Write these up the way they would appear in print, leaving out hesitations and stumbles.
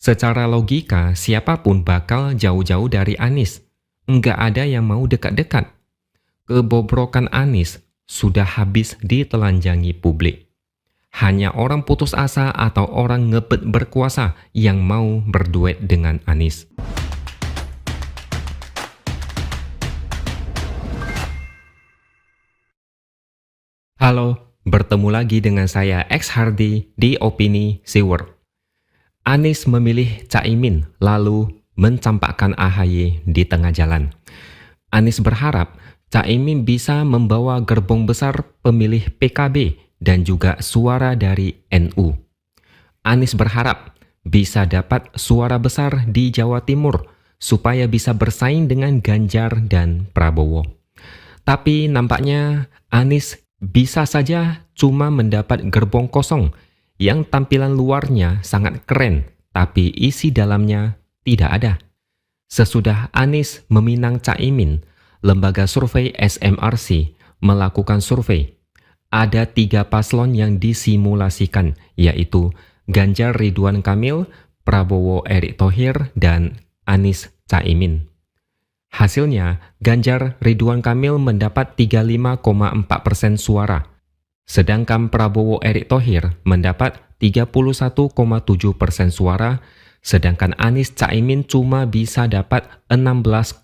Secara logika, siapapun bakal jauh-jauh dari Anies. Nggak ada yang mau dekat-dekat. Kebobrokan Anies sudah habis ditelanjangi publik. Hanya orang putus asa atau orang ngebet berkuasa yang mau berduet dengan Anies. Halo, bertemu lagi dengan saya X Hardy di Opini Siward. Anies memilih Caimin lalu mencampakkan AHY di tengah jalan. Anies berharap Caimin bisa membawa gerbong besar pemilih PKB dan juga suara dari NU. Anies berharap bisa dapat suara besar di Jawa Timur supaya bisa bersaing dengan Ganjar dan Prabowo. Tapi nampaknya Anies bisa saja cuma mendapat gerbong kosong yang tampilan luarnya sangat keren, tapi isi dalamnya tidak ada. Sesudah Anies meminang Caimin, lembaga survei SMRC melakukan survei. Ada 3 paslon yang disimulasikan, yaitu Ganjar Ridwan Kamil, Prabowo Erick Thohir, dan Anies Caimin. Hasilnya, Ganjar Ridwan Kamil mendapat 35,4% suara, sedangkan Prabowo Erick Thohir mendapat 31,7% suara, sedangkan Anies Caimin cuma bisa dapat 16,5%.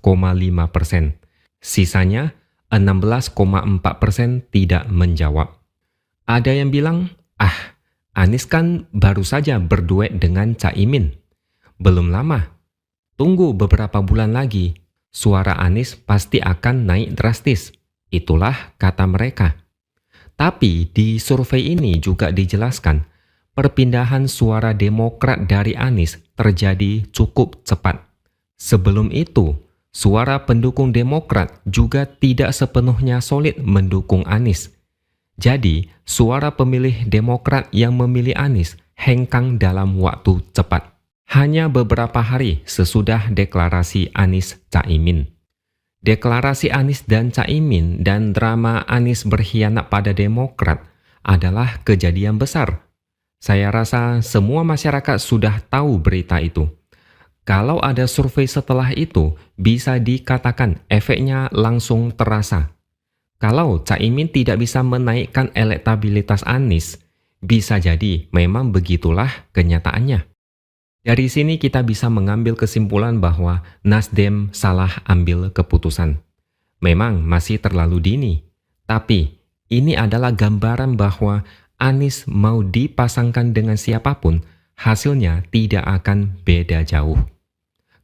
Sisanya 16,4% tidak menjawab. Ada yang bilang, Anies kan baru saja berduet dengan Caimin. Belum lama. Tunggu beberapa bulan lagi, suara Anies pasti akan naik drastis. Itulah kata mereka. Tapi di survei ini juga dijelaskan, perpindahan suara Demokrat dari Anies terjadi cukup cepat. Sebelum itu, suara pendukung Demokrat juga tidak sepenuhnya solid mendukung Anies. Jadi, suara pemilih Demokrat yang memilih Anies hengkang dalam waktu cepat. Hanya beberapa hari sesudah deklarasi Anies Caimin. Deklarasi Anies dan Caimin dan drama Anies berkhianat pada Demokrat adalah kejadian besar. Saya rasa semua masyarakat sudah tahu berita itu. Kalau ada survei setelah itu, bisa dikatakan efeknya langsung terasa. Kalau Caimin tidak bisa menaikkan elektabilitas Anies, bisa jadi memang begitulah kenyataannya. Dari sini kita bisa mengambil kesimpulan bahwa Nasdem salah ambil keputusan. Memang masih terlalu dini, tapi ini adalah gambaran bahwa Anies mau dipasangkan dengan siapapun, hasilnya tidak akan beda jauh.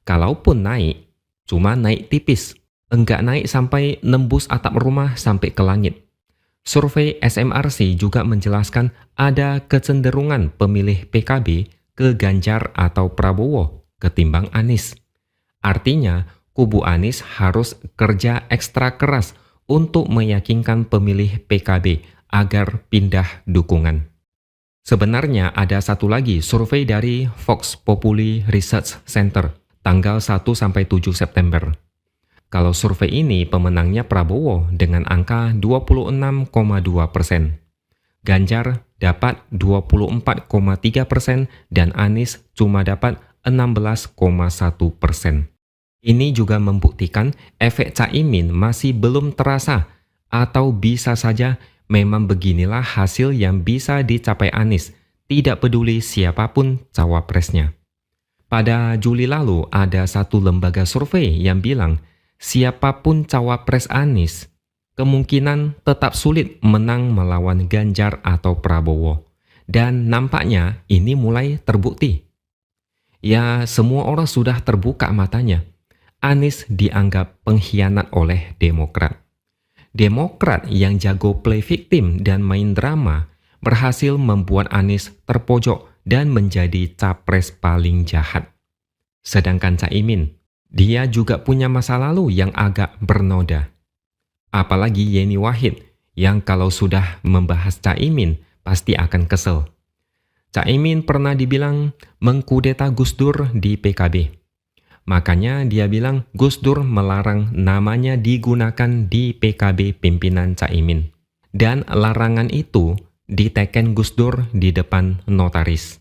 Kalaupun naik, cuma naik tipis, enggak naik sampai nembus atap rumah sampai ke langit. Survei SMRC juga menjelaskan ada kecenderungan pemilih PKB ke Ganjar atau Prabowo ketimbang Anies. Artinya, kubu Anies harus kerja ekstra keras untuk meyakinkan pemilih PKB agar pindah dukungan. Sebenarnya ada satu lagi survei dari Vox Populi Research Center tanggal 1-7 September. Kalau survei ini pemenangnya Prabowo dengan angka 26,2%. Ganjar dapat 24,3% dan Anies cuma dapat 16,1%. Ini juga membuktikan efek Caimin masih belum terasa atau bisa saja memang beginilah hasil yang bisa dicapai Anies, tidak peduli siapapun cawapresnya. Pada Juli lalu ada satu lembaga survei yang bilang siapapun cawapres Anies, kemungkinan tetap sulit menang melawan Ganjar atau Prabowo. Dan nampaknya ini mulai terbukti. Ya, semua orang sudah terbuka matanya. Anies dianggap pengkhianat oleh Demokrat. Demokrat yang jago play victim dan main drama berhasil membuat Anies terpojok dan menjadi capres paling jahat. Sedangkan Caimin, dia juga punya masa lalu yang agak bernoda. Apalagi Yeni Wahid yang kalau sudah membahas Caimin pasti akan kesel. Caimin pernah dibilang mengkudeta Gus Dur di PKB. Makanya dia bilang Gus Dur melarang namanya digunakan di PKB pimpinan Caimin. Dan larangan itu diteken Gus Dur di depan notaris.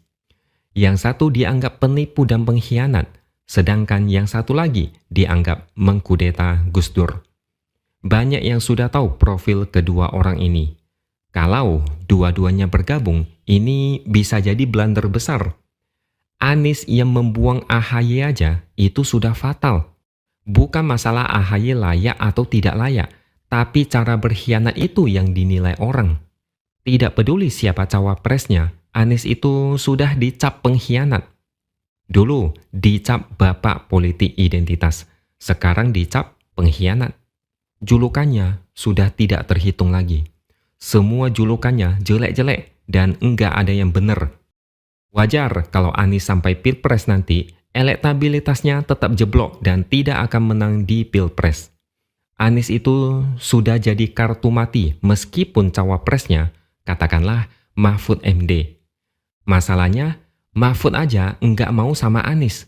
Yang satu dianggap penipu dan pengkhianat, sedangkan yang satu lagi dianggap mengkudeta Gus Dur. Banyak yang sudah tahu profil kedua orang ini. Kalau dua-duanya bergabung, ini bisa jadi blunder besar. Anies yang membuang AHY aja itu sudah fatal. Bukan masalah AHY layak atau tidak layak, tapi cara berkhianat itu yang dinilai orang. Tidak peduli siapa cawapresnya, Anies itu sudah dicap pengkhianat. Dulu dicap bapak politik identitas, sekarang dicap pengkhianat. Julukannya sudah tidak terhitung lagi. Semua julukannya jelek-jelek dan enggak ada yang benar. Wajar kalau Anies sampai Pilpres nanti, elektabilitasnya tetap jeblok dan tidak akan menang di Pilpres. Anies itu sudah jadi kartu mati meskipun cawapresnya, katakanlah Mahfud MD. Masalahnya, Mahfud aja enggak mau sama Anies.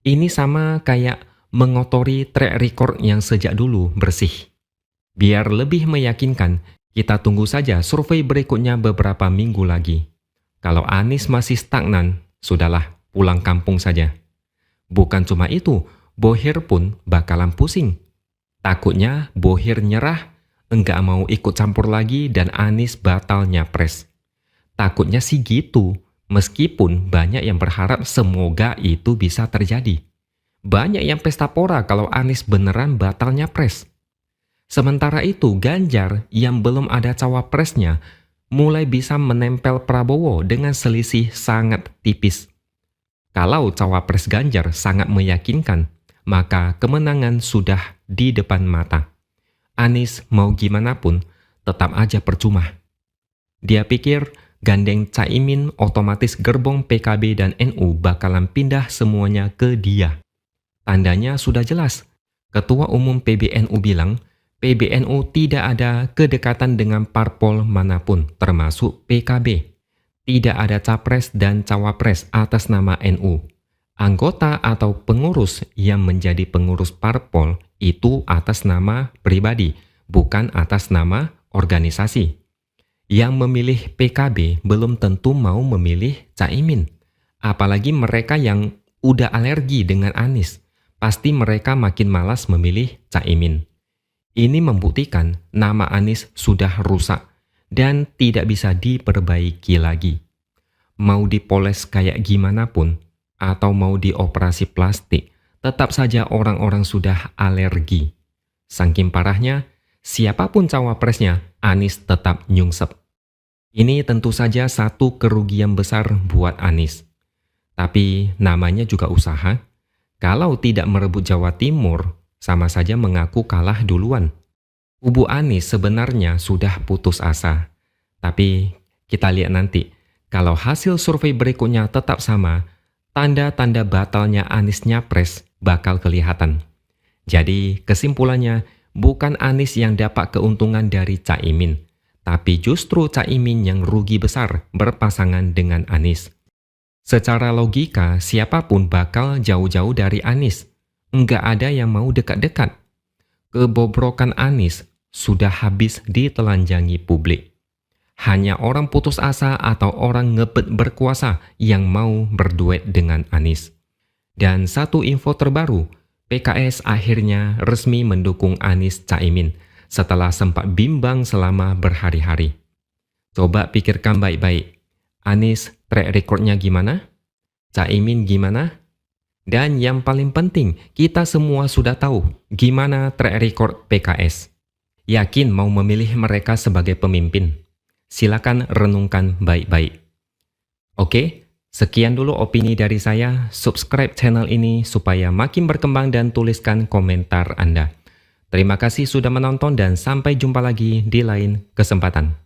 Ini sama kayak mengotori track record yang sejak dulu bersih. Biar lebih meyakinkan, kita tunggu saja survei berikutnya beberapa minggu lagi. Kalau Anies masih stagnan, sudahlah pulang kampung saja. Bukan cuma itu, Bohir pun bakalan pusing. Takutnya Bohir nyerah, enggak mau ikut campur lagi dan Anies batal nyapres. Takutnya sih gitu, meskipun banyak yang berharap semoga itu bisa terjadi. Banyak yang pesta pora kalau Anies beneran batal nyapres. Sementara itu Ganjar yang belum ada cawapresnya mulai bisa menempel Prabowo dengan selisih sangat tipis. Kalau cawapres Ganjar sangat meyakinkan, maka kemenangan sudah di depan mata. Anies mau gimana pun, tetap aja percuma. Dia pikir gandeng Caimin otomatis gerbong PKB dan NU bakalan pindah semuanya ke dia. Tandanya sudah jelas. Ketua Umum PBNU bilang, PBNU tidak ada kedekatan dengan parpol manapun, termasuk PKB. Tidak ada capres dan cawapres atas nama NU. Anggota atau pengurus yang menjadi pengurus parpol itu atas nama pribadi, bukan atas nama organisasi. Yang memilih PKB belum tentu mau memilih Caimin. Apalagi mereka yang udah alergi dengan Anies, pasti mereka makin malas memilih Caimin. Ini membuktikan nama Anies sudah rusak dan tidak bisa diperbaiki lagi. Mau dipoles kayak gimana pun, atau mau dioperasi plastik, tetap saja orang-orang sudah alergi. Saking parahnya, siapapun cawapresnya, Anies tetap nyungsep. Ini tentu saja satu kerugian besar buat Anies. Tapi namanya juga usaha. Kalau tidak merebut Jawa Timur, sama saja mengaku kalah duluan. Kubu Anies sebenarnya sudah putus asa. Tapi kita lihat nanti, kalau hasil survei berikutnya tetap sama, tanda-tanda batalnya Anies nyapres bakal kelihatan. Jadi kesimpulannya, bukan Anies yang dapat keuntungan dari Caimin, tapi justru Caimin yang rugi besar berpasangan dengan Anies. Secara logika, siapapun bakal jauh-jauh dari Anies. Enggak ada yang mau dekat-dekat. Kebobrokan Anies sudah habis ditelanjangi publik. Hanya orang putus asa atau orang ngebet berkuasa yang mau berduet dengan Anies. Dan satu info terbaru, PKS akhirnya resmi mendukung Anies Caimin setelah sempat bimbang selama berhari-hari. Coba pikirkan baik-baik, Anies track recordnya gimana? Caimin gimana? Dan yang paling penting, kita semua sudah tahu gimana track record PKS. Yakin mau memilih mereka sebagai pemimpin? Silakan renungkan baik-baik. Oke, sekian dulu opini dari saya. Subscribe channel ini supaya makin berkembang dan tuliskan komentar Anda. Terima kasih sudah menonton dan sampai jumpa lagi di lain kesempatan.